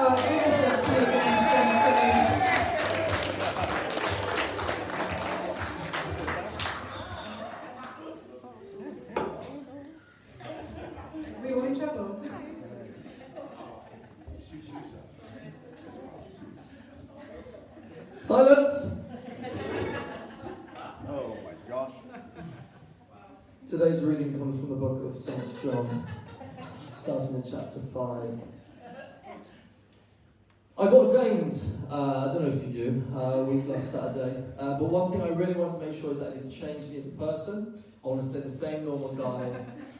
our innocence to again. Are we all in trouble? Silence! Oh my gosh. Today's reading comes from the book of St. John, starting in chapter 5. I got ordained, I don't know if you knew, week last Saturday, but one thing I really want to make sure is that it didn't change me as a person. I want to stay the same normal guy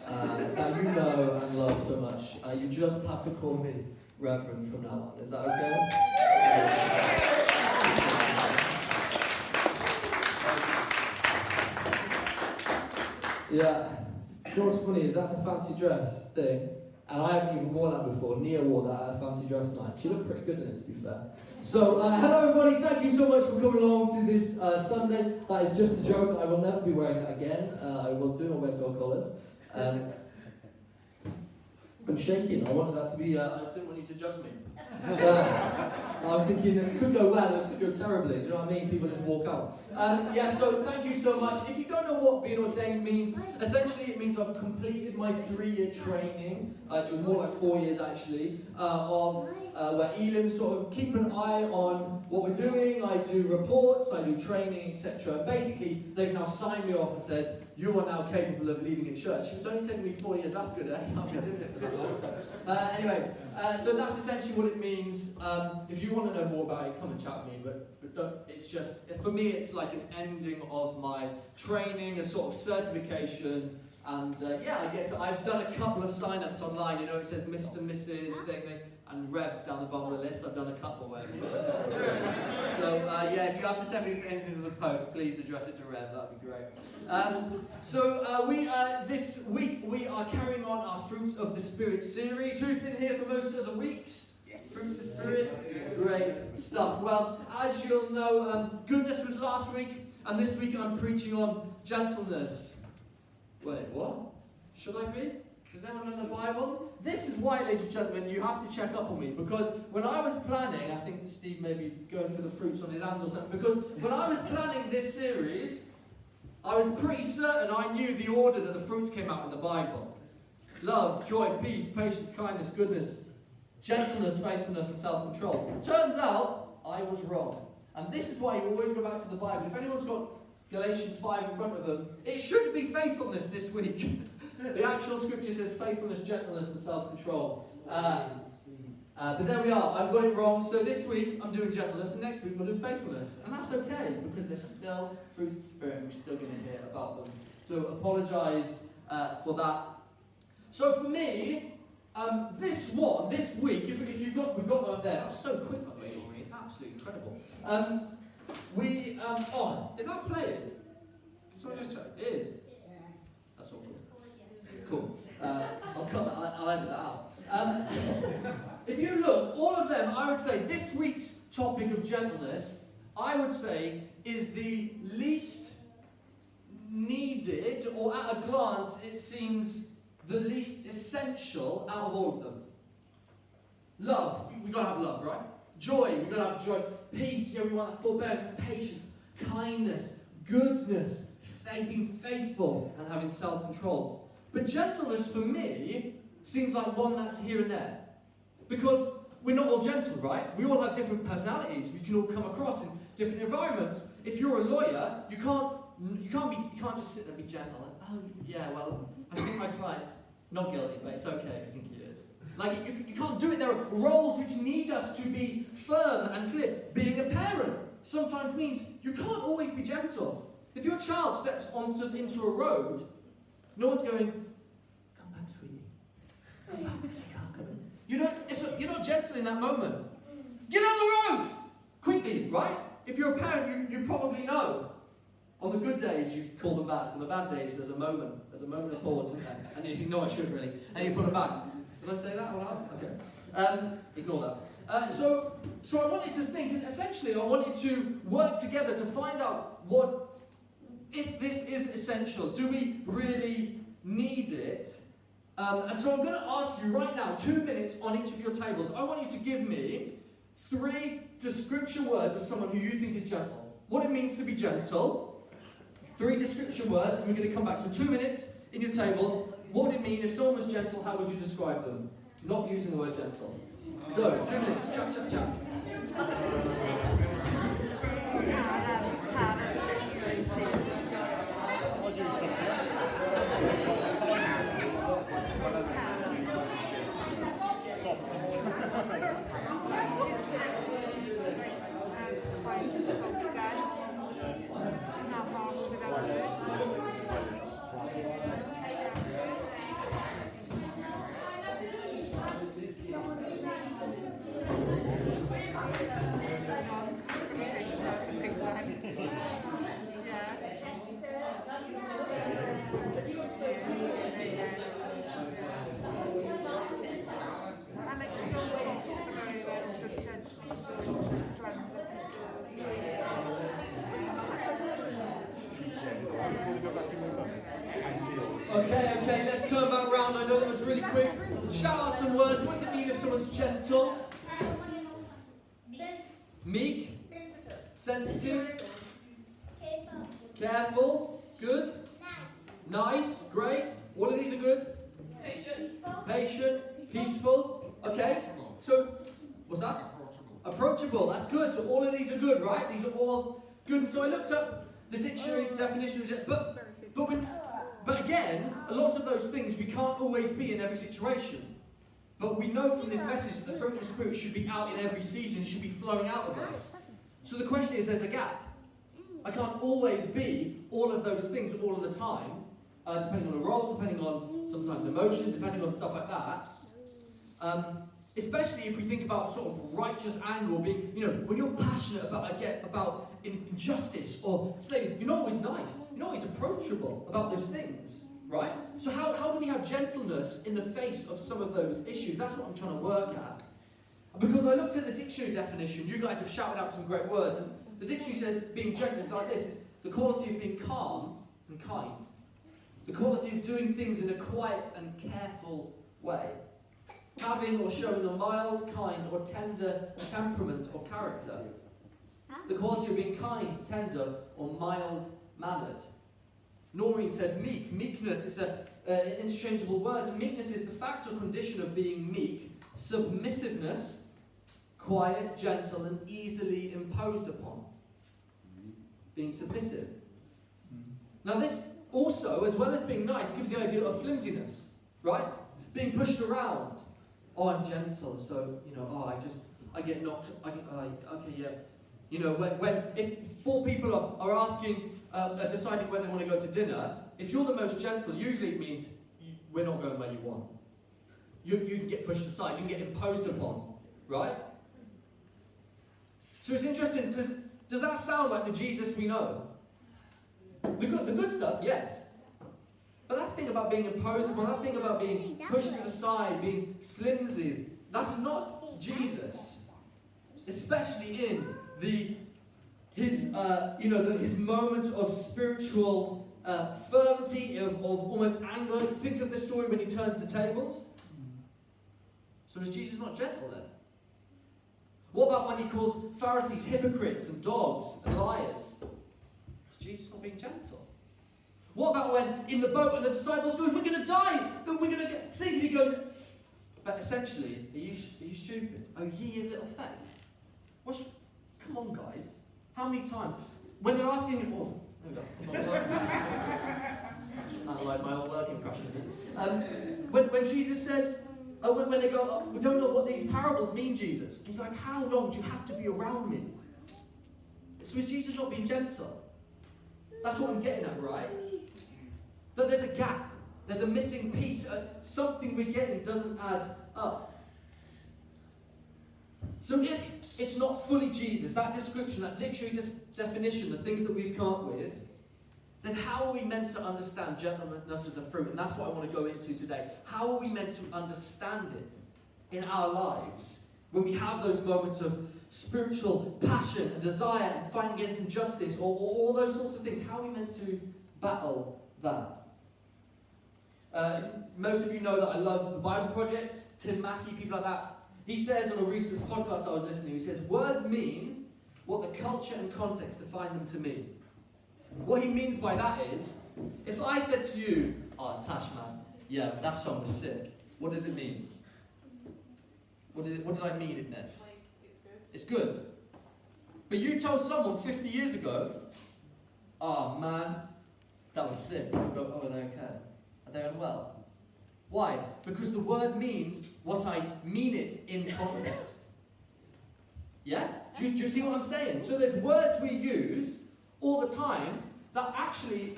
that you know and love so much. You just have to call me Reverend from now on. Is that okay? Yeah. You know what's funny is that's a fancy dress thing, and I haven't even worn that before. Nia wore that at a fancy dress night. She looked pretty good in it, to be fair. So, hello everybody, thank you so much for coming along to this Sunday. That is just a joke. I will never be wearing that again. I will do not wear dog collars. I'm shaking. I wanted that to be, I didn't want you to judge me. I was thinking this could go well, this could go terribly. Do you know what I mean? People just walk out. Yeah, so thank you so much. If you don't know what being ordained means, essentially it means I've completed my 3-year training. It was more like 4 years actually, of where Elim sort of keep an eye on what we're doing. I do reports, I do training, etc. Basically, they've now signed me off and said, you are now capable of leading a church. It's only taken me 4 years, that's good, eh? I've been doing it for that long. So, anyway, so that's essentially what it means. If you want to know more about it, come and chat with me, but don't, it's just, for me, it's like an ending of my training, a sort of certification, and yeah, I've done a couple of sign-ups online, you know, it says Mr. Mrs. thing, and Rev's down the bottom of the list. I've done a couple where I've put myself on. So yeah, if you have to send me anything to the post, please address it to Rev, that'd be great. This week we are carrying on our Fruit of the Spirit series. Who's been here for most of the weeks? Yes. Fruit of the Spirit? Great stuff. Well, as you'll know, goodness was last week, and this week I'm preaching on gentleness. Wait, what? Should I be? Does anyone know the Bible? This is why, ladies and gentlemen, you have to check up on me, because when I was planning, I think Steve may be going for the fruits on his hand or something, because when I was planning this series, I was pretty certain I knew the order that the fruits came out in the Bible. Love, joy, peace, patience, kindness, goodness, gentleness, faithfulness, and self-control. Turns out, I was wrong. And this is why you always go back to the Bible. If anyone's got Galatians 5 in front of them, it should be faithfulness this week. The actual scripture says faithfulness, gentleness, and self-control. But there we are. I've got it wrong. So this week I'm doing gentleness, and next week we'll do faithfulness. And that's okay, because there's still fruits of the Spirit, and we're still going to hear about them. So apologise for that. So for me, this week, if we've got them up there. That was so quick, by the way, Maureen. Absolutely incredible. Is that playing? Can someone just check? It is. That's all good. Cool. I'll cut that. I'll edit that out. If you look, all of them, I would say this week's topic of gentleness, I would say, is the least needed, or at a glance, it seems the least essential out of all of them. Love. We've got to have love, right? Joy. We've got to have joy. Peace. Yeah, we want that forbearance, patience, kindness, goodness, being faithful, and having self-control. But gentleness, for me, seems like one that's here and there. Because we're not all gentle, right? We all have different personalities. We can all come across in different environments. If you're a lawyer, you can't just sit there and be gentle. Oh, yeah, well, I think my client's not guilty, but it's okay if you think he is. Like, you can't do it. There are roles which need us to be firm and clear. Being a parent sometimes means you can't always be gentle. If your child steps into a road, no one's going, come back, sweetie. Come back, because I can't come in. You're not gentle in that moment. Get on the road! Quickly, right? If you're a parent, you probably know. On the good days, you call them back. On the bad days, there's a moment of pause, isn't there? And you think, no, I should really. And you put them back. Did I say that or not? Okay. Ignore that. So I wanted to think, and essentially I wanted to work together to find out if this is essential. Do we really need it? And so I'm going to ask you right now, 2 minutes on each of your tables. I want you to give me 3 description words of someone who you think is gentle. What it means to be gentle. 3 description words, and we're going to come back to 2 minutes in your tables. What would it mean if someone was gentle? How would you describe them? Not using the word gentle. Go, 2 minutes. Chat, chat, chat. She's not harsh with her words. That's a big one. And like she don't talk very well, she'll judge me, she'll strength. Okay, let's turn back around. I know that was really quick. Shout out some words. What does it mean if someone's gentle? Meek? Sensitive? Careful? Good? Nice? Great? All of these are good? Patient? Peaceful? Okay, so, what's that? Approachable. That's good. So all of these are good, right? These are all good. So I looked up the dictionary definition of but again, lots of those things we can't always be in every situation. But we know from this message that the fruit of the Spirit should be out in every season, should be flowing out of us. So the question is, there's a gap. I can't always be all of those things all of the time, depending on a role, depending on sometimes emotion, depending on stuff like that. Especially if we think about sort of righteous anger, being, when you're passionate about injustice or slavery, you're not always nice. You're not always approachable about those things, right? So how do we have gentleness in the face of some of those issues? That's what I'm trying to work at. Because I looked at the dictionary definition, you guys have shouted out some great words, and the dictionary says being gentle is like this: it's the quality of being calm and kind, the quality of doing things in a quiet and careful way, having or showing a mild, kind, or tender temperament or character. The quality of being kind, tender, or mild-mannered. Noreen said meek. Meekness is an interchangeable word, and meekness is the fact or condition of being meek. Submissiveness, quiet, gentle, and easily imposed upon. Being submissive. Now this also, as well as being nice, gives the idea of flimsiness, right? Being pushed around. Oh, I'm gentle, so, I get knocked, okay, yeah. If 4 people are asking, deciding whether they want to go to dinner, if you're the most gentle, usually it means we're not going where you want. You can get pushed aside, you can get imposed upon, right? So it's interesting, because does that sound like the Jesus we know? The good stuff, yes. But that thing about being imposed upon, that thing about being pushed to the side, being flimsy, that's not Jesus. Especially in his moments of spiritual fervency, of almost anger. Think of the story when he turns the tables. So is Jesus not gentle then? What about when he calls Pharisees hypocrites and dogs and liars? Is Jesus not being gentle? What about when in the boat and the disciples goes, we're going to die, then we're going to get sink, and he goes, but essentially, are you stupid? Oh, ye of little faith. Come on, guys. How many times? When they're asking him, there we go. I like my old work impression. When Jesus says, when they go, we don't know what these parables mean, Jesus. He's like, how long do you have to be around me? So is Jesus not being gentle? That's what I'm getting at, right? That there's a gap. There's a missing piece. Something we're getting doesn't add up. So if it's not fully Jesus, that description, that dictionary definition, the things that we've come up with, then how are we meant to understand gentleness as a fruit? And that's what I want to go into today. How are we meant to understand it in our lives when we have those moments of spiritual passion and desire and fighting against injustice, or all those sorts of things? How are we meant to battle that? Most of you know that I love the Bible Project, Tim Mackey, people like that. He says on a recent podcast I was listening to, he says, words mean what the culture and context define them to mean. What he means by that is, if I said to you, oh, Tash, man, yeah, that song was sick. What does it mean? What did I mean it meant? It's good. But you told someone 50 years ago, oh, man, that was sick. I go, oh, are they okay? Are they unwell? Why? Because the word means what I mean it in context. Yeah? Do you see what I'm saying? So there's words we use all the time that actually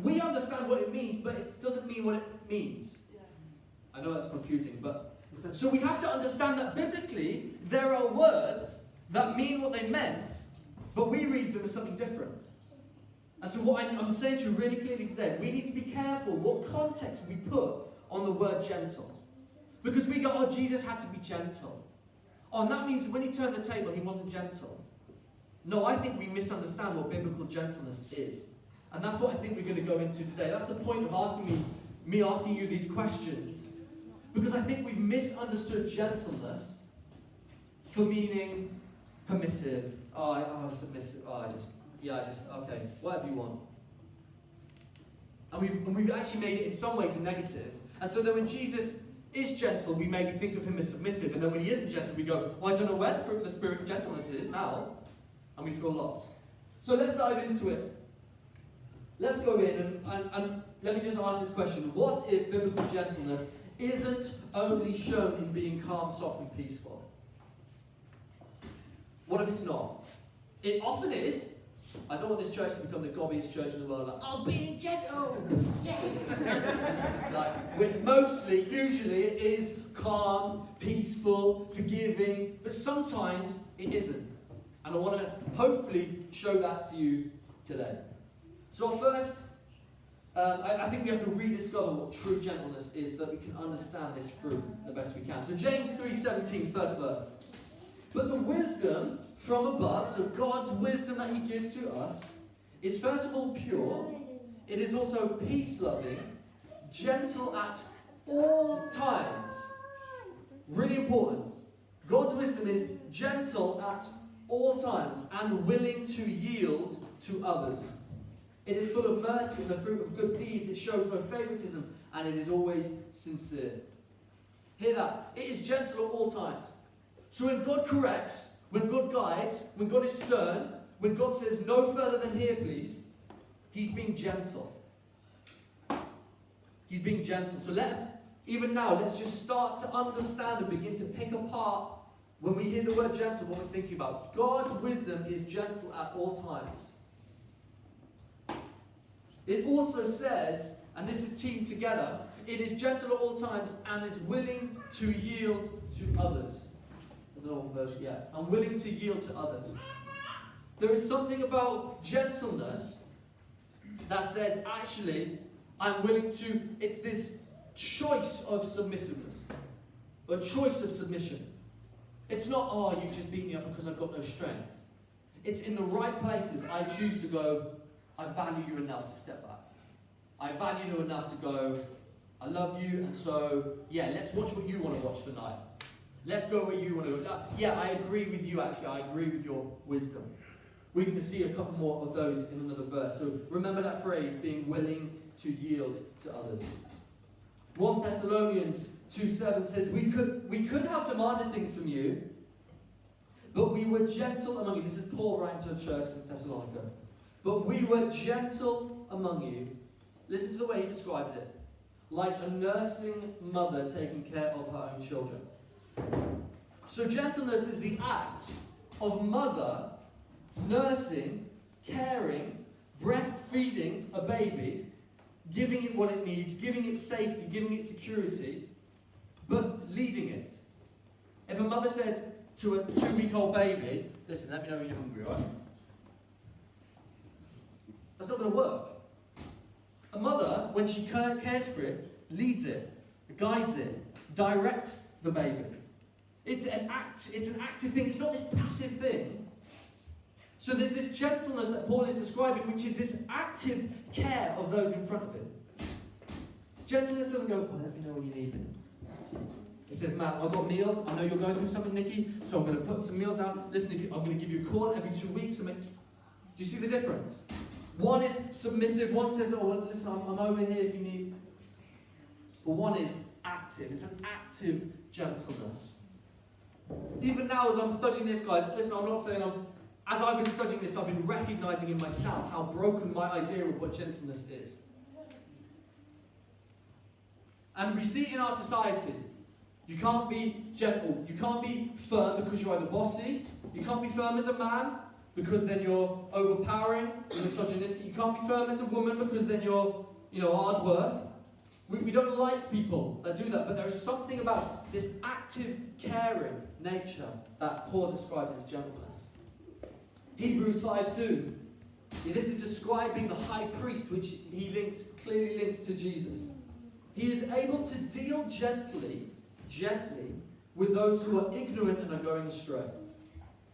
we understand what it means, but it doesn't mean what it means. I know that's confusing, but so we have to understand that biblically there are words that mean what they meant, but we read them as something different. And so what I'm saying to you really clearly today, we need to be careful what context we put on the word gentle. Because we go, oh, Jesus had to be gentle. Oh, and that means when he turned the table, he wasn't gentle. No, I think we misunderstand what biblical gentleness is. And that's what I think we're going to go into today. That's the point of me asking you these questions. Because I think we've misunderstood gentleness for meaning permissive. Submissive. Okay, whatever you want. And we've actually made it in some ways negative. And so then when Jesus is gentle, we maybe think of him as submissive. And then when he isn't gentle, we go, well, I don't know where the fruit of the Spirit gentleness is now. And we feel lost. So let's dive into it. Let's go in and let me just ask this question. What if biblical gentleness isn't only shown in being calm, soft, and peaceful? What if it's not? It often is. I don't want this church to become the gobbiest church in the world. Like, oh, being gentle! Yeah! Usually it is calm, peaceful, forgiving, but sometimes it isn't. And I want to hopefully show that to you today. So first, I think we have to rediscover what true gentleness is so that we can understand this fruit the best we can. So James 3:17, first verse. But the wisdom from above, so God's wisdom that he gives to us, is first of all pure. It is also peace-loving, gentle at all times. Really important. God's wisdom is gentle at all times and willing to yield to others. It is full of mercy and the fruit of good deeds. It shows no favoritism and it is always sincere. Hear that? It is gentle at all times. So when God corrects, when God guides, when God is stern, when God says no further than here please, he's being gentle. He's being gentle. So let's just start to understand and begin to pick apart when we hear the word gentle, what we're thinking about. God's wisdom is gentle at all times. It also says, and this is teamed together, it is gentle at all times and is willing to yield to others. I don't know what verse yet. I'm willing to yield to others. There is something about gentleness that says, actually, I'm willing to, it's this choice of submissiveness. A choice of submission. It's not, oh, you just beat me up because I've got no strength. It's in the right places I choose to go, I value you enough to step back. I value you enough to go, I love you, and so, yeah, let's watch what you want to watch tonight. Let's go where you want to go. Yeah, I agree with you, actually. I agree with your wisdom. We're going to see a couple more of those in another verse. So remember that phrase, being willing to yield to others. 1 Thessalonians 2:7 says, we could have demanded things from you, but we were gentle among you. This is Paul writing to a church in Thessalonica. But we were gentle among you. Listen to the way he describes it. Like a nursing mother taking care of her own children. So gentleness is the act of mother nursing, caring, breastfeeding a baby, giving it what it needs, giving it safety, giving it security, but leading it. If a mother said to a 2-week-old baby, listen, let me know when you're hungry, right? That's not going to work. A mother, when she cares for it, leads it, guides it, directs the baby. It's an active thing. It's not this passive thing. So there's this gentleness that Paul is describing, which is this active care of those in front of him. Gentleness doesn't go, oh, let me know when you need me. It says, man, I've got meals. I know you're going through something, Nikki, so I'm going to put some meals out. Listen, I'm going to give you a call every 2 weeks. Do you see the difference? One is submissive. One says, oh, well, listen, I'm over here if you need. But one is active. It's an active gentleness. Even now, as I'm studying this, guys, listen, I'm not saying as I've been studying this, I've been recognizing in myself how broken my idea of what gentleness is. And we see it in our society. You can't be gentle. You can't be firm because you're either bossy. You can't be firm as a man because then you're overpowering, you're misogynistic. You can't be firm as a woman because then you're, hard work. We don't like people that do that, but there is something about this active, caring nature that Paul describes as gentleness. Hebrews 5:2. This is describing the high priest, which he clearly links to Jesus. He is able to deal gently with those who are ignorant and are going astray,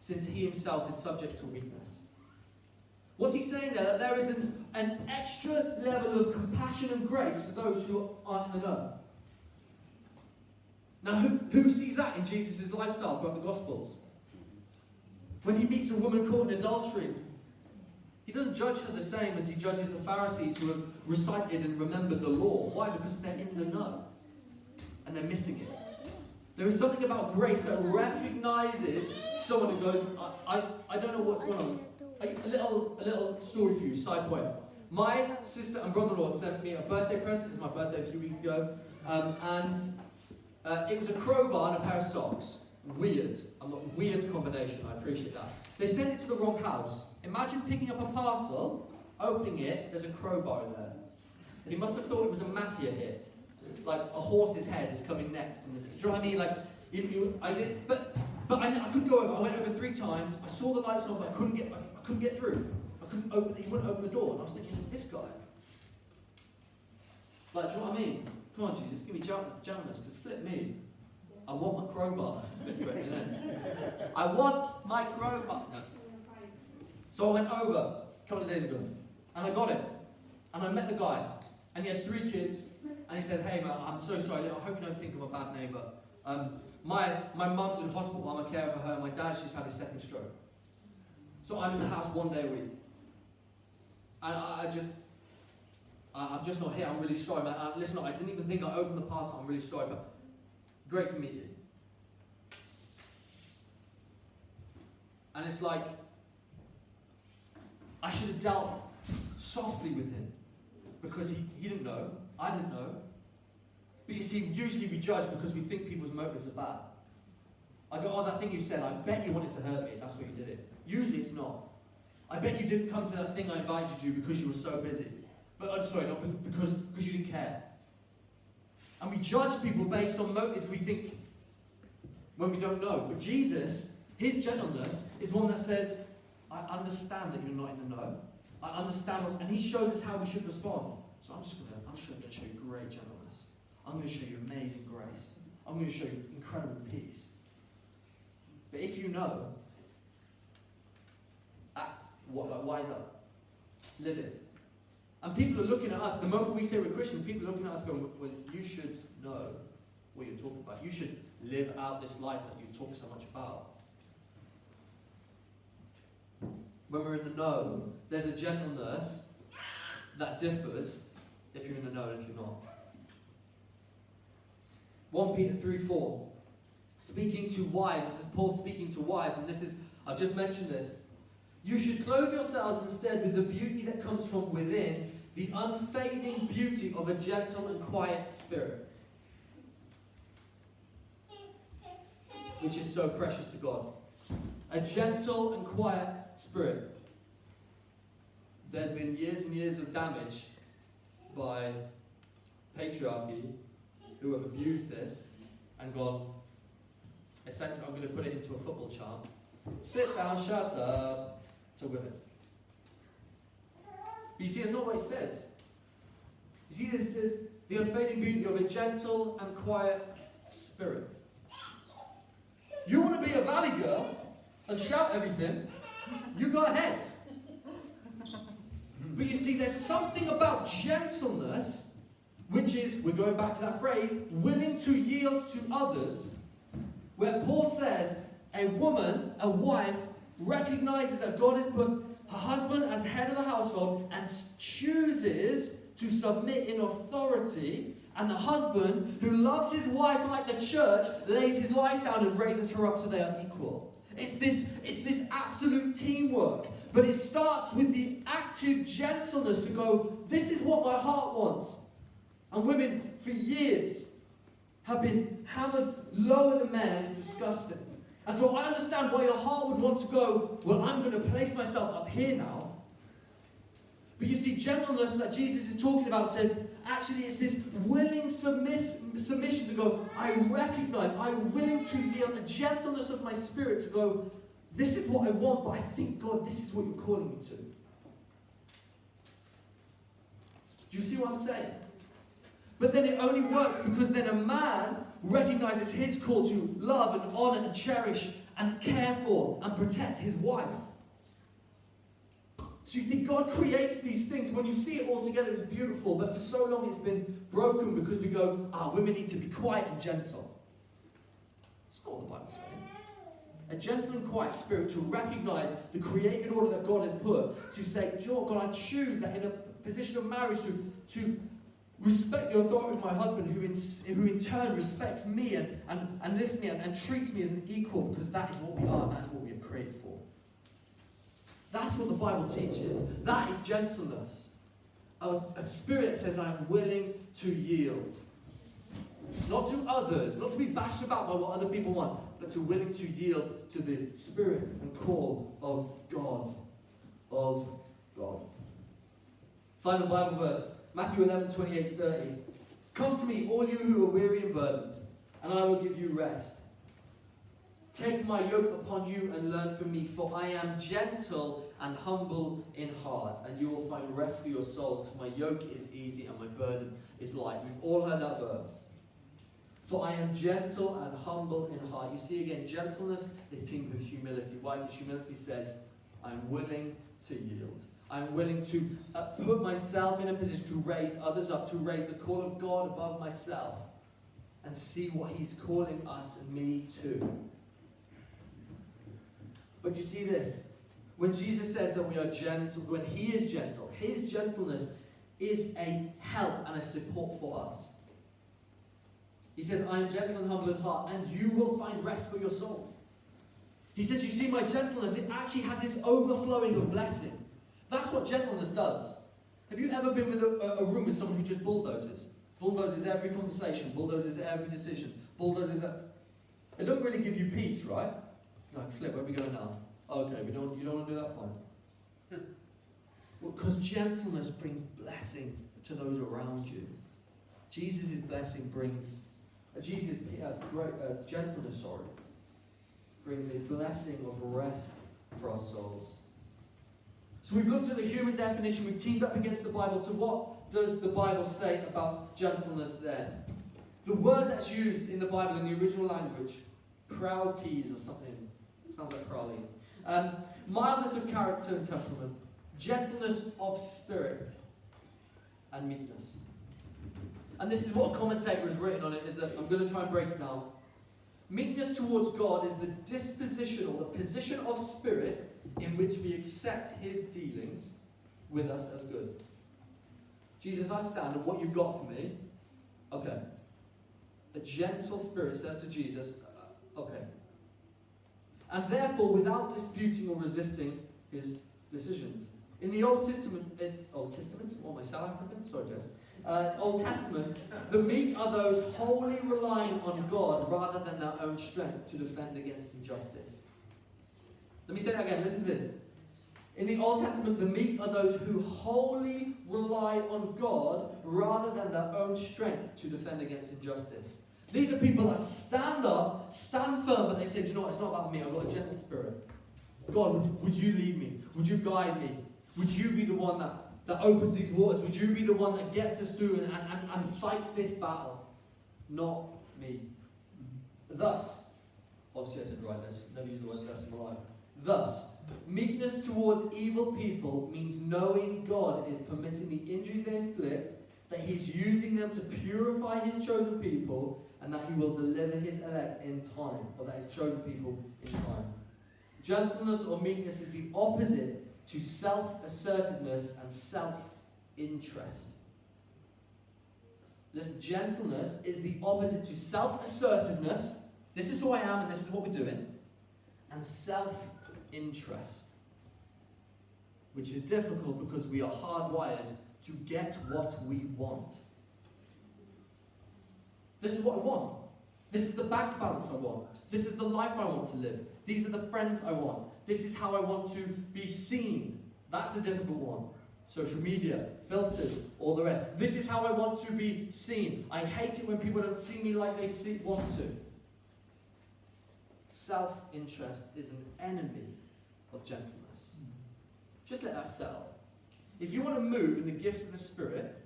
since he himself is subject to weakness. What's he saying there? That there is an extra level of compassion and grace for those who aren't in the know. Now, who sees that in Jesus' lifestyle throughout the Gospels? When he meets a woman caught in adultery, he doesn't judge her the same as he judges the Pharisees who have recited and remembered the law. Why? Because they're in the know. And they're missing it. There is something about grace that recognizes someone who goes, I don't know what's going on. A little story for you, side point. My sister and brother-in-law sent me a birthday present. It was my birthday a few weeks ago. It was a crowbar and a pair of socks. Weird combination, I appreciate that. They sent it to the wrong house. Imagine picking up a parcel, opening it, there's a crowbar in there. He must have thought it was a mafia hit. Like a horse's head is coming next. Do you know what I mean? Like, I did, but I couldn't go over. I went over 3 times. I saw the lights on, but I couldn't get through. He wouldn't open the door. And I was thinking, this guy. Like, do you know what I mean? Come on, Jesus, give me gentleness, because flip me. I want my crowbar. It's a bit threatening, isn't it? I want my crowbar. No. So I went over a couple of days ago, and I got it. And I met the guy, and he had 3 kids, and he said, hey man, I'm so sorry, I hope you don't think I'm a bad neighbour. My mum's in hospital, I'm a carer for her, my dad's just had his 2nd stroke. So I'm in the house 1 day a week. And I'm just not here, I'm really sorry, man. Listen, I didn't even think I opened the parcel, I'm really sorry, but great to meet you. And it's like, I should have dealt softly with him. Because he didn't know, I didn't know. But you see, usually we judge because we think people's motives are bad. I go, oh, that thing you said, I bet you wanted to hurt me, that's why you did it. Usually it's not. I bet you didn't come to that thing I invited you to because you were so busy. But I'm sorry, not because you didn't care. And we judge people based on motives we think when we don't know. But Jesus, his gentleness is one that says, I understand that you're not in the know. I understand and he shows us how we should respond. So I'm just going to show you great gentleness. I'm going to show you amazing grace. I'm going to show you incredible peace. But if you know, act. Wise up. Live it. And people are looking at us, the moment we say we're Christians, people are looking at us going, well, you should know what you're talking about. You should live out this life that you talk so much about. When we're in the know, there's a gentleness that differs if you're in the know and if you're not. 1 Peter 3:4. Speaking to wives, this is Paul speaking to wives, and this is, I've just mentioned this. You should clothe yourselves instead with the beauty that comes from within, the unfading beauty of a gentle and quiet spirit, which is so precious to God. A gentle and quiet spirit. There's been years and years of damage by patriarchy who have abused this and gone, essentially, I'm going to put it into a football chant. Sit down, shut up, to women. But you see, that's not what it says. You see, this says the unfading beauty of a gentle and quiet spirit. You want to be a valley girl and shout everything, you go ahead. But you see, there's something about gentleness which is, we're going back to that phrase, willing to yield to others, where Paul says a woman, a wife, recognizes that God has put her husband as head of the household and chooses to submit in authority, and the husband, who loves his wife like the church, lays his life down and raises her up so they are equal. It's this absolute teamwork. But it starts with the active gentleness to go, this is what my heart wants. And women, for years, have been hammered lower than men, and it's disgusting. And so I understand why your heart would want to go, well, I'm going to place myself up here now. But you see, gentleness that Jesus is talking about says, actually it's this willing submission to go, I recognize, I'm willing to yield the gentleness of my spirit to go, this is what I want, but I think, God, this is what you're calling me to. Do you see what I'm saying? But then it only works because then a man recognizes his call to love and honor and cherish and care for and protect his wife. So you think God creates these things. When you see it all together, it's beautiful. But for so long, it's been broken because we go, women need to be quiet and gentle. That's not what the Bible's saying. A gentle and quiet spirit to recognize the created order that God has put. To say, God, I choose that in a position of marriage to respect the authority of my husband, who in turn respects me and lifts me and treats me as an equal, because that is what we are, and that is what we are created for. That's what the Bible teaches. That is gentleness. A spirit that says, I'm willing to yield. Not to others, not to be bashed about by what other people want, but to willing to yield to the spirit and call of God. Of God. Final Bible verse, Matthew 11:28-30. Come to me, all you who are weary and burdened, and I will give you rest. Take my yoke upon you and learn from me, for I am gentle and humble in heart, and you will find rest for your souls. For my yoke is easy and my burden is light. We've all heard that verse. For I am gentle and humble in heart. You see again, gentleness is teamed with humility. Why? Because humility says, I'm willing to yield. I'm willing to put myself in a position to raise others up, to raise the call of God above myself, and see what He's calling us and me to. But you see this, when Jesus says that we are gentle, when He is gentle, His gentleness is a help and a support for us. He says, I am gentle and humble in heart, and you will find rest for your souls. He says, you see, my gentleness, it actually has this overflowing of blessing. That's what gentleness does. Have you ever been with a room with someone who just bulldozes? Bulldozes every conversation, bulldozes every decision, bulldozes. It don't really give you peace, right? You're like, Flip, where are we going now? Okay, you don't want to do that? Fine. Well, because gentleness brings blessing to those around you. Jesus' blessing brings, gentleness, brings a blessing of rest for our souls. So we've looked at the human definition, we've teamed up against the Bible. So what does the Bible say about gentleness then? The word that's used in the Bible in the original language, proudties or something, sounds like Crowley. Mildness of character and temperament, gentleness of spirit, and meekness. And this is what a commentator has written on it. I'm going to try and break it down. Meekness towards God is the disposition or the position of spirit in which we accept His dealings with us as good. Jesus, I stand on what you've got for me. Okay. A gentle spirit says to Jesus, okay. And therefore, without disputing or resisting His decisions. In the Old Testament, or my South African? Sorry, Jess. Old Testament, the meek are those wholly relying on God rather than their own strength to defend against injustice. Let me say that again, listen to this. In the Old Testament, the meek are those who wholly rely on God rather than their own strength to defend against injustice. These are people that stand up, stand firm, but they say, do you know what, it's not about me, I've got a gentle spirit. God, would you lead me? Would you guide me? Would you be the one that opens these waters? Would you be the one that gets us through and fights this battle? Not me. Thus, obviously I didn't write this, never used the word thus in my life. Thus, meekness towards evil people means knowing God is permitting the injuries they inflict that he's using them to purify his chosen people, and that he will deliver his elect in time, or that his chosen people in time. Gentleness or meekness is the opposite to self-assertiveness and self-interest. This gentleness is the opposite to self-assertiveness. This is who I am and this is what we're doing. And self-interest. Which is difficult because we are hardwired to get what we want. This is what I want. This is the bank balance I want. This is the life I want to live. These are the friends I want. This is how I want to be seen. That's a difficult one. Social media, filters, all the rest. This is how I want to be seen. I hate it when people don't see me like they want to. Self-interest is an enemy of gentleness. Just let that settle. If you want to move in the gifts of the Spirit,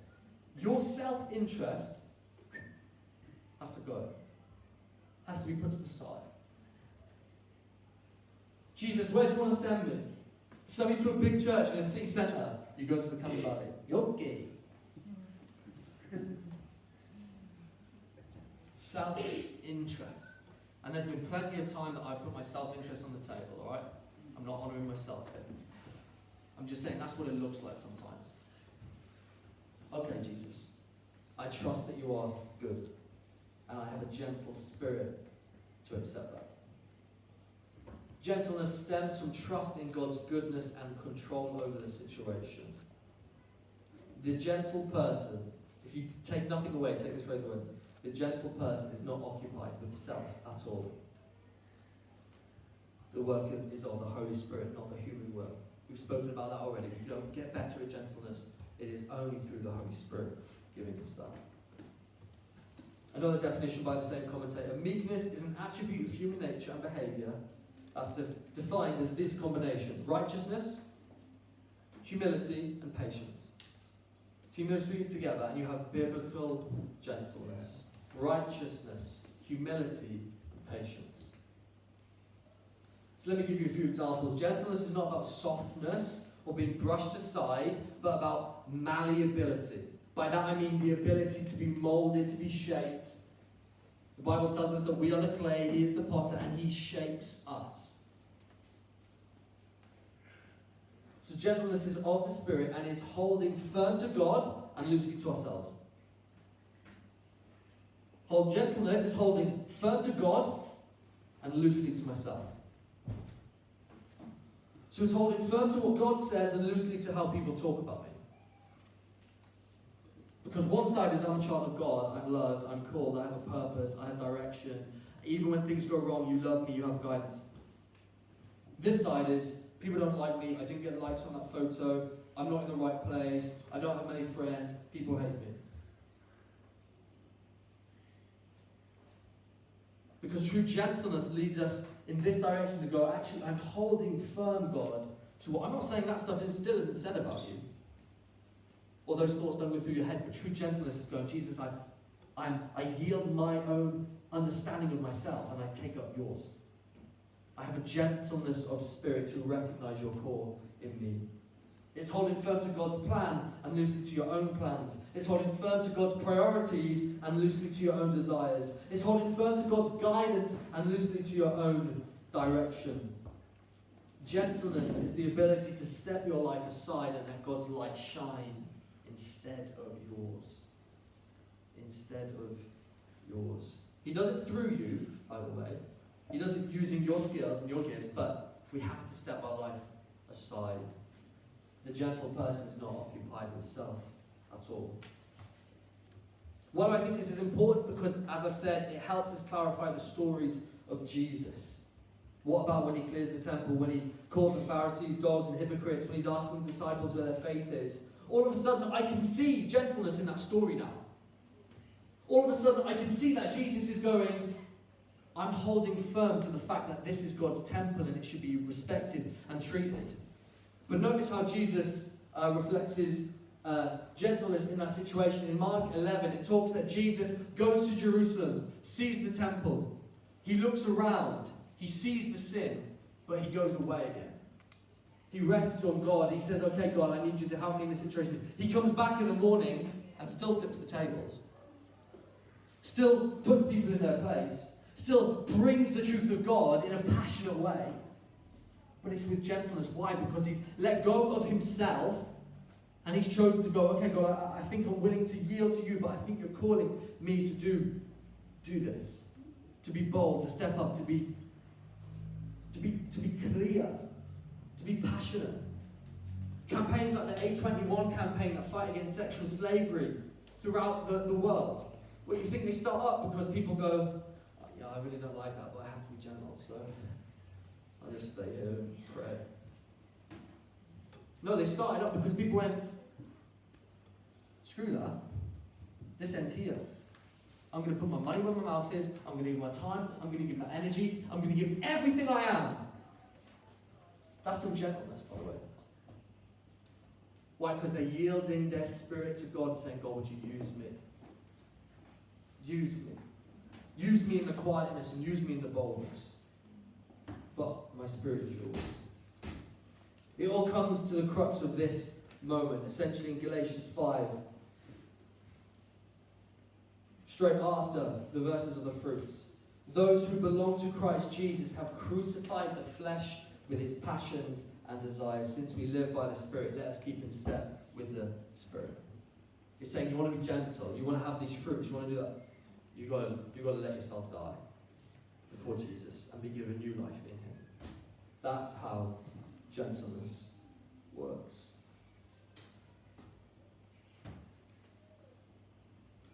your self-interest has to go. Has to be put to the side. Jesus, where do you want to send me? Send me to a big church in a city centre. You go to the Camel Valley. You're gay. Self-interest. And there's been plenty of time that I put my self-interest on the table, alright? I'm not honouring myself here. I'm just saying that's what it looks like sometimes. Okay, Jesus. I trust that you are good. And I have a gentle spirit to accept that. Gentleness stems from trusting God's goodness and control over the situation. The gentle person, if you take nothing away, take this phrase away, the gentle person is not occupied with self at all. The work is of the Holy Spirit, not the human will. We've spoken about that already. You don't get better at gentleness. It is only through the Holy Spirit giving us that. Another definition by the same commentator. Meekness is an attribute of human nature and behaviour that's defined as this combination: righteousness, humility, and patience. Team those three together and you have biblical gentleness, righteousness, humility, and patience. So let me give you a few examples. Gentleness is not about softness or being brushed aside, but about malleability. By that I mean the ability to be molded, to be shaped. The Bible tells us that we are the clay, he is the potter, and he shapes us. So gentleness is of the Spirit and is holding firm to God and loosely to ourselves. Gentleness is holding firm to God and loosely to myself. So it's holding firm to what God says and loosely to how people talk about me. Because one side is I'm a child of God, I'm loved, I'm called, I have a purpose, I have direction. Even when things go wrong, you love me, you have guidance. This side is people don't like me, I didn't get likes on that photo, I'm not in the right place, I don't have many friends, people hate me. Because true gentleness leads us in this direction to go, actually, I'm holding firm, God, to what. I'm not saying that stuff still isn't said about you. Or those thoughts don't go through your head, but true gentleness is going, Jesus, I yield my own understanding of myself and I take up yours. I have a gentleness of spirit to recognize your call in me. It's holding firm to God's plan and loosely to your own plans. It's holding firm to God's priorities and loosely to your own desires. It's holding firm to God's guidance and loosely to your own direction. Gentleness is the ability to step your life aside and let God's light shine instead of yours. Instead of yours. He does it through you, by the way. He does it using your skills and your gifts, but we have to step our life aside. The gentle person is not occupied with self at all. Why do I think this is important? Because, as I've said, it helps us clarify the stories of Jesus. What about when he clears the temple, when he calls the Pharisees dogs and hypocrites, when he's asking the disciples where their faith is? All of a sudden, I can see gentleness in that story now. All of a sudden, I can see that Jesus is going, I'm holding firm to the fact that this is God's temple and it should be respected and treated. But notice how Jesus reflects his gentleness in that situation. In Mark 11, it talks that Jesus goes to Jerusalem, sees the temple. He looks around. He sees the sin, but he goes away again. He rests on God. He says, okay, God, I need you to help me in this situation. He comes back in the morning, and still flips the tables. Still puts people in their place. Still brings the truth of God in a passionate way. But it's with gentleness. Why? Because he's let go of himself and he's chosen to go, okay, God, I think I'm willing to yield to you, but I think you're calling me to do this. To be bold, to step up, to be clear, to be passionate. Campaigns like the A21 campaign that fight against sexual slavery throughout the world. Well, you think they start up because people go, oh, yeah, I really don't like that, but I have to be gentle, so I'll just stay here and pray. No, they started up because people went, screw that. This ends here. I'm going to put my money where my mouth is. I'm going to give my time. I'm going to give my energy. I'm going to give everything I am. That's still gentleness, by the way. Why? Because they're yielding their spirit to God and saying, God, would you use me? Use me. Use me in the quietness and use me in the boldness. But my spirit is yours. It all comes to the crux of this moment, essentially in Galatians 5. Straight after the verses of the fruits. Those who belong to Christ Jesus have crucified the flesh with its passions and desires. Since we live by the Spirit, let us keep in step with the Spirit. It's saying you want to be gentle, you want to have these fruits, you want to do that. You've got to let yourself die before Jesus and be given new life in him. That's how gentleness works.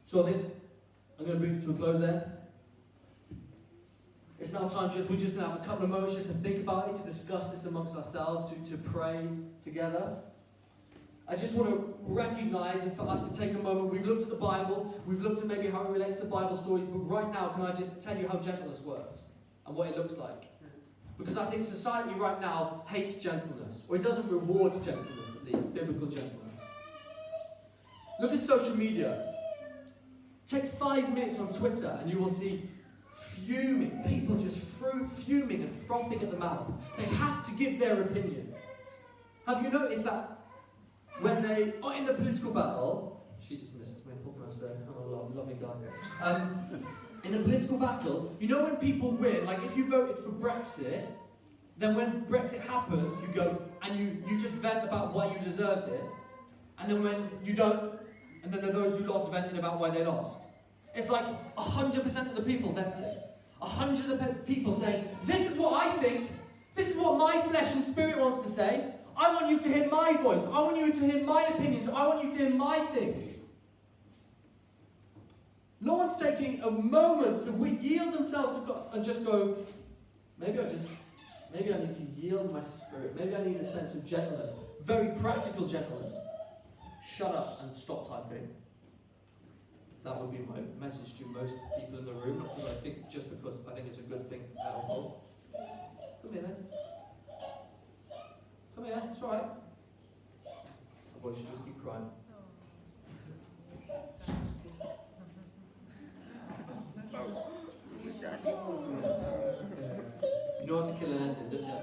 So I think I'm going to bring it to a close there. It's now time we're just going to have a couple of moments just to think about it, to discuss this amongst ourselves, to pray together. I just want to recognize and for us to take a moment. We've looked at the Bible, we've looked at maybe how it relates to Bible stories, but right now, can I just tell you how gentleness works and what it looks like? Because I think society right now hates gentleness, or it doesn't reward gentleness, at least, biblical gentleness. Look at social media. Take 5 minutes on Twitter and you will see fuming, people just fuming and frothing at the mouth. They have to give their opinion. Have you noticed that when they are in the political battle, she just misses me, what can I say? I'm a lovely guy. In a political battle, you know when people win, like if you voted for Brexit, then when Brexit happened, you go and you just vent about why you deserved it, and then when you don't, and then there are those who lost venting about why they lost. It's like 100% of the people venting. 100% of the people saying, this is what I think, this is what my flesh and spirit wants to say. I want you to hear my voice. I want you to hear my opinions. I want you to hear my things. No one's taking a moment to yield themselves to God and just go, maybe I need to yield my spirit. Maybe I need a sense of gentleness. Very practical gentleness. Shut up and stop typing. That would be my message to most people in the room. Not because I think it's a good thing at all. Come here then. Come here, it's alright. Otherwise you just keep crying. You know how to kill an ending, don't you?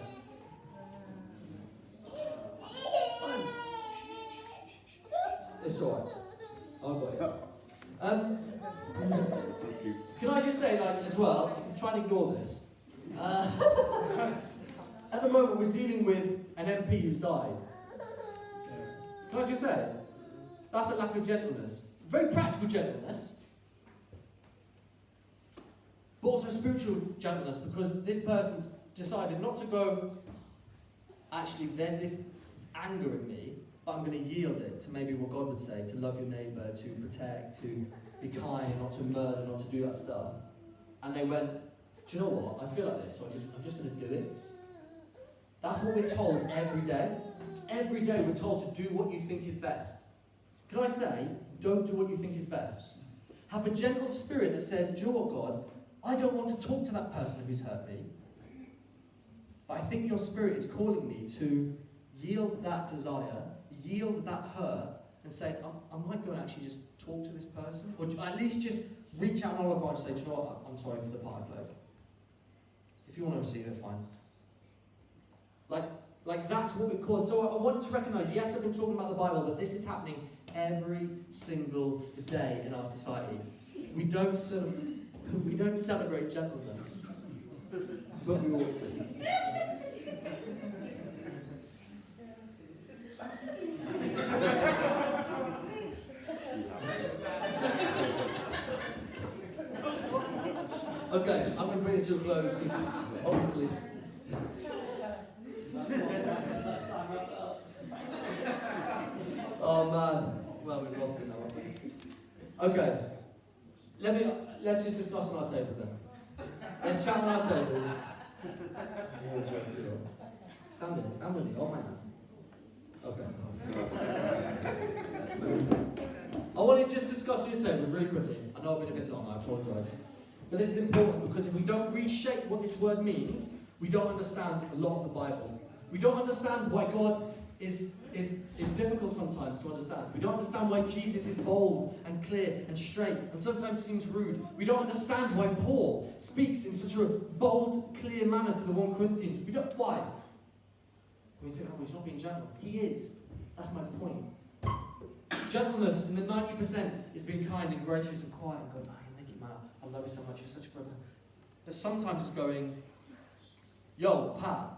It's alright. I've got it. Can I just say, as well, you can try and ignore this. At the moment, we're dealing with an MP who's died. Can I just say, that's a lack of gentleness. Very practical gentleness, but also spiritual gentleness, because this person's decided not to go, actually, there's this anger in me, but I'm going to yield it to maybe what God would say, to love your neighbour, to protect, to be kind, not to murder, not to do that stuff. And they went, do you know what? I feel like this, so I'm just going to do it. That's what we're told every day. Every day we're told to do what you think is best. Can I say, don't do what you think is best. Have a gentle spirit that says, do you know what, God? I don't want to talk to that person who's hurt me. But I think your spirit is calling me to yield that desire, yield that hurt, and say, I might go and actually just talk to this person. Or at least just reach out and I'll say, do you know what? I'm sorry for the part I played. If you want to receive it, fine. Like that's what we're called. So I want to recognize, yes, I've been talking about the Bible, but this is happening every single day in our society. We don't celebrate gentleness, but we ought to. Okay, I'm going to bring it to a close because obviously. Oh man, well we've lost it now, haven't we? Okay, let's just discuss on our tables then. Let's chat on our tables. Stand with me, hold my hand. Okay. I want to just discuss your tables really quickly. I know I've been a bit long, I apologise. But this is important because if we don't reshape what this word means, we don't understand a lot of the Bible. We don't understand why God is difficult sometimes to understand. We don't understand why Jesus is bold and clear and straight and sometimes seems rude. We don't understand why Paul speaks in such a bold, clear manner to the 1 Corinthians. We don't. Why? We think, oh, he's not being gentle. He is. That's my point. Gentleness in the 90% is being kind and gracious and quiet and going, I love you so much, you're such a good man. But sometimes it's going, yo, Pat.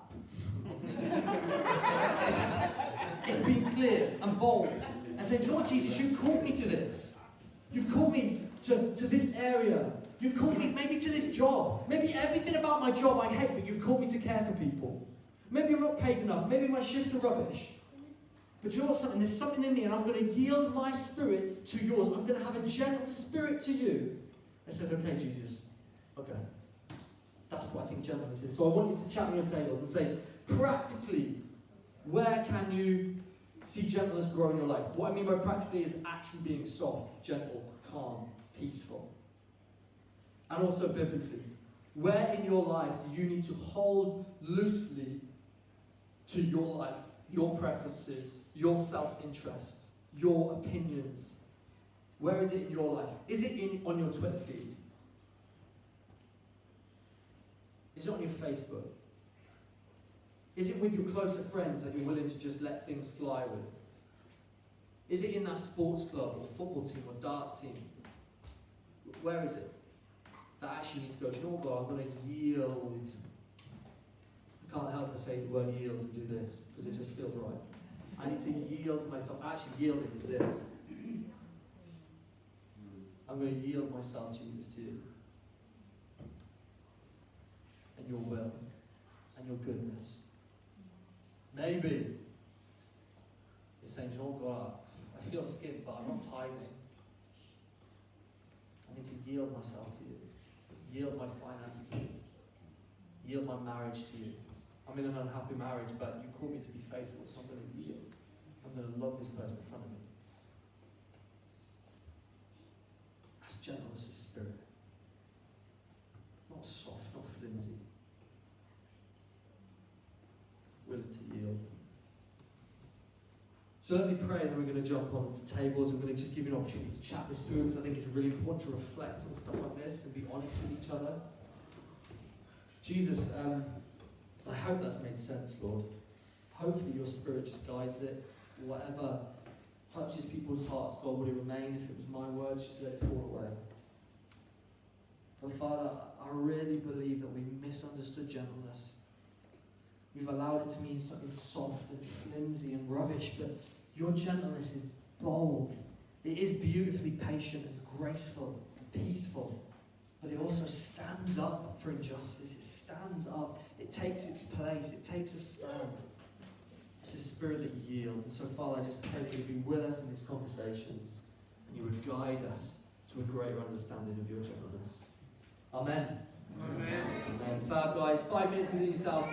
It's being clear and bold and saying, do you know what, Jesus, you've called me to this. You've called me to this area. You've called me maybe to this job. Maybe everything about my job I hate, but you've called me to care for people. Maybe I'm not paid enough. Maybe my shifts are rubbish. But you know what, something? There's something in me and I'm going to yield my spirit to yours. I'm going to have a gentle spirit to you. It says, okay, Jesus, okay. That's what I think gentleness is. So I want you to chat on your tables and say, practically, where can you see gentleness grow in your life? What I mean by practically is actually being soft, gentle, calm, peaceful. And also biblically, where in your life do you need to hold loosely to your life, your preferences, your self-interest, your opinions? Where is it in your life? Is it on your Twitter feed? Is it on your Facebook? Is it with your closer friends that you're willing to just let things fly with? Is it in that sports club or football team or darts team? Where is it? That actually needs to go, do you know what, God, I'm going to yield. I can't help but say the word yield and do this because it just feels right. I need to yield myself. Actually, yielding is this. I'm going to yield myself, Jesus, to you. And your will. And your goodness. Maybe you're saying, oh God, I feel skint, but I'm not tithing. I need to yield myself to you. Yield my finance to you. Yield my marriage to you. I'm in an unhappy marriage, but you call me to be faithful, so I'm going to yield. I'm going to love this person in front of me. That's gentleness of spirit. Not soft, not flimsy. Willing to yield. So let me pray, and then we're going to jump on to tables. I'm going to just give you an opportunity to chat this through, because I think it's really important to reflect on stuff like this and be honest with each other. Jesus, I hope that's made sense, Lord. Hopefully your Spirit just guides it. Whatever touches people's hearts, God, would it remain? If it was my words, just let it fall away. But Father, I really believe that we've misunderstood gentleness. We've allowed it to mean something soft and flimsy and rubbish, but your gentleness is bold. It is beautifully patient and graceful and peaceful. But it also stands up for injustice. It stands up. It takes its place. It takes a stand. It's a spirit that yields. And so, Father, I just pray that you'd be with us in these conversations and you would guide us to a greater understanding of your gentleness. Amen. Amen. Amen. Fab, guys. 5 minutes with yourself.